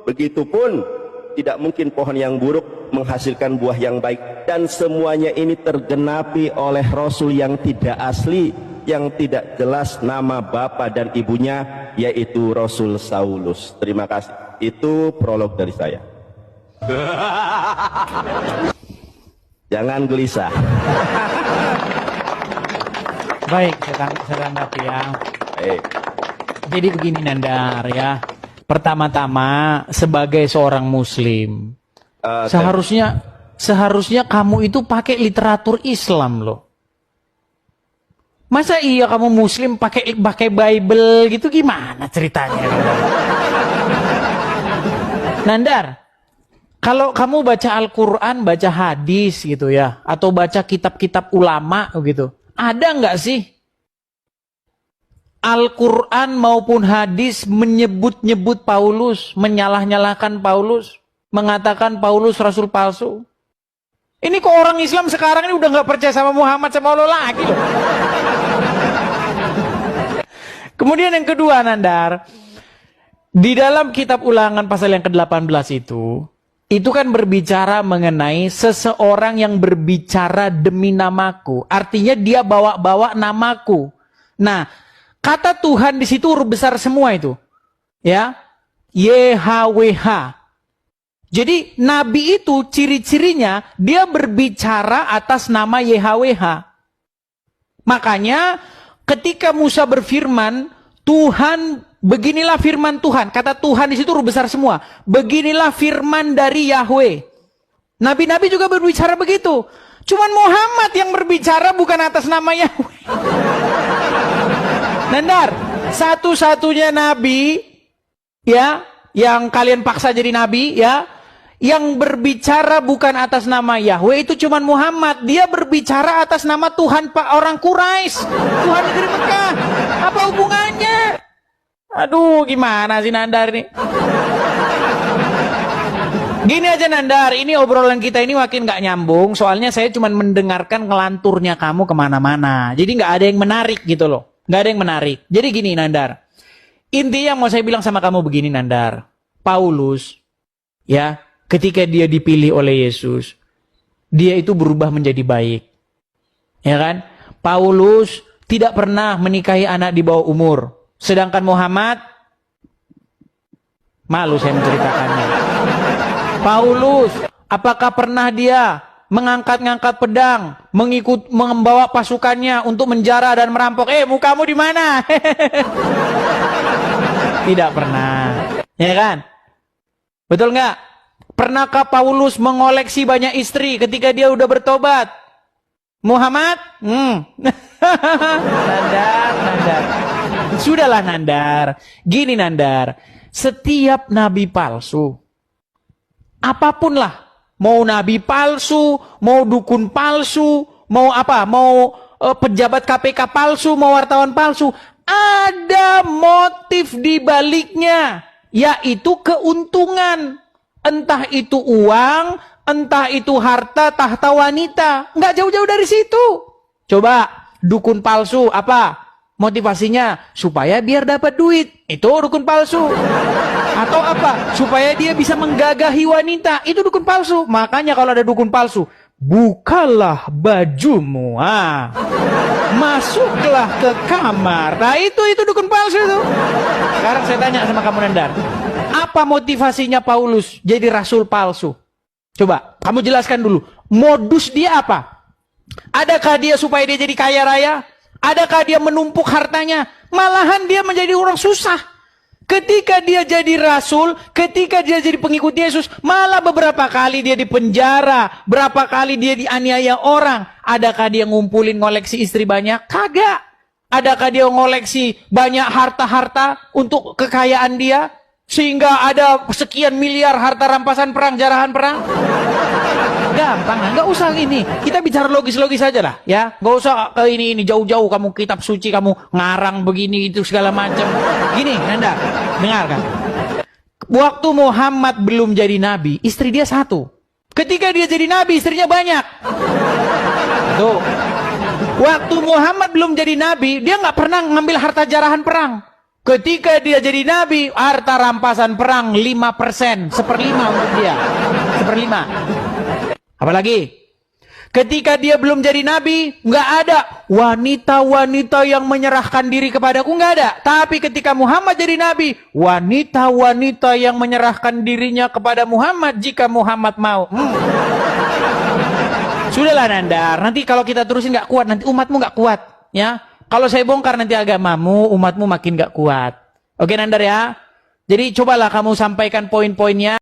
Begitupun tidak mungkin pohon yang buruk menghasilkan buah yang baik. Dan semuanya ini tergenapi oleh Rasul yang tidak asli, yang tidak jelas nama bapak dan ibunya, yaitu Rasul Saulus. Terima kasih. Itu prolog dari saya. Jangan gelisah. Baik, saya tanggapi ya. Jadi begini Nandar ya. Pertama-tama sebagai seorang muslim, seharusnya kamu itu pakai literatur Islam loh. Masa iya kamu muslim pakai Bible gitu, gimana ceritanya? Nandar, kalau kamu baca Al-Quran, baca hadis gitu ya, atau baca kitab-kitab ulama gitu, ada nggak sih Al-Quran maupun hadis menyebut-nyebut Paulus, menyalah-nyalahkan Paulus, mengatakan Paulus rasul palsu? Ini kok orang Islam sekarang ini udah nggak percaya sama Muhammad, sama Allah lagi loh. Kemudian yang kedua Nandar, di dalam kitab Ulangan pasal yang ke-18 itu kan berbicara mengenai seseorang yang berbicara demi namaku. Artinya dia bawa-bawa namaku. Nah, kata Tuhan di situ huruf besar semua itu. Ya. YHWH. Jadi nabi itu ciri-cirinya dia berbicara atas nama YHWH. Makanya ketika Musa berfirman, Tuhan, beginilah firman Tuhan. Kata Tuhan di situ huruf besar semua. Beginilah firman dari Yahweh. Nabi-nabi juga berbicara begitu. Cuman Muhammad yang berbicara bukan atas nama Yahweh. Nandar, satu-satunya nabi ya yang kalian paksa jadi nabi ya, yang berbicara bukan atas nama Yahweh itu cuman Muhammad. Dia berbicara atas nama Tuhan Pak orang Quraisy, Tuhan negeri Mekah. Apa hubungannya? Aduh, gimana sih Nandar ini? Gini aja Nandar, ini obrolan kita ini makin gak nyambung. Soalnya saya cuma mendengarkan ngelanturnya kamu kemana-mana. Jadi gak ada yang menarik gitu loh. Gak ada yang menarik. Jadi gini Nandar, intinya yang mau saya bilang sama kamu begini Nandar. Paulus, ya, ketika dia dipilih oleh Yesus, dia itu berubah menjadi baik. Ya kan? Paulus tidak pernah menikahi anak di bawah umur. Sedangkan Muhammad, malu saya menceritakannya. Paulus, apakah pernah dia mengangkat-ngangkat pedang, membawa pasukannya untuk menjara dan merampok? Mukamu di mana? Tidak pernah. Ya kan? Betul nggak? Pernahkah Paulus mengoleksi banyak istri ketika dia udah bertobat? Muhammad? Nandar. Sudahlah Nandar. Gini Nandar, setiap nabi palsu, apapun lah, mau nabi palsu, mau dukun palsu, mau apa, mau pejabat KPK palsu, mau wartawan palsu, ada motif di baliknya, yaitu keuntungan. Entah itu uang, entah itu harta, tahta wanita. Nggak jauh-jauh dari situ. Coba, dukun palsu apa? Motivasinya supaya biar dapat duit. Itu dukun palsu. Atau apa? Supaya dia bisa menggagahi wanita. Itu dukun palsu. Makanya kalau ada dukun palsu, bukalah bajumu. Masuklah ke kamar. Nah itu dukun palsu itu. Sekarang saya tanya sama kamu Nandar. Apa motivasinya Paulus jadi rasul palsu? Coba, kamu jelaskan dulu. Modus dia apa? Adakah dia supaya dia jadi kaya raya? Adakah dia menumpuk hartanya? Malahan dia menjadi orang susah. Ketika dia jadi rasul, ketika dia jadi pengikut Yesus, malah beberapa kali dia dipenjara, berapa kali dia dianiaya orang. Adakah dia ngumpulin ngoleksi istri banyak? Kagak. Adakah dia ngoleksi banyak harta-harta untuk kekayaan dia? Sehingga ada sekian miliar harta rampasan perang, jarahan perang? Gampang, nggak usah ini. Kita bicara logis-logis aja lah, ya. Nggak usah ke ini jauh-jauh. Kamu kitab suci, kamu ngarang begini itu segala macam. Gini, Nanda, dengarkan. Waktu Muhammad belum jadi nabi, istri dia satu. Ketika dia jadi nabi, istrinya banyak. Tuh. Waktu Muhammad belum jadi nabi, dia nggak pernah ngambil harta jarahan perang. Ketika dia jadi nabi, harta rampasan perang 5%, 1/5 untuk dia. 1/5. Apalagi? Ketika dia belum jadi nabi, nggak ada wanita-wanita yang menyerahkan diri kepadaku, nggak ada. Tapi ketika Muhammad jadi nabi, wanita-wanita yang menyerahkan dirinya kepada Muhammad jika Muhammad mau. Sudahlah Nandar, nanti kalau kita terusin nggak kuat, nanti umatmu nggak kuat, ya. Kalau saya bongkar nanti agamamu, umatmu makin nggak kuat. Oke Nandar ya. Jadi cobalah kamu sampaikan poin-poinnya.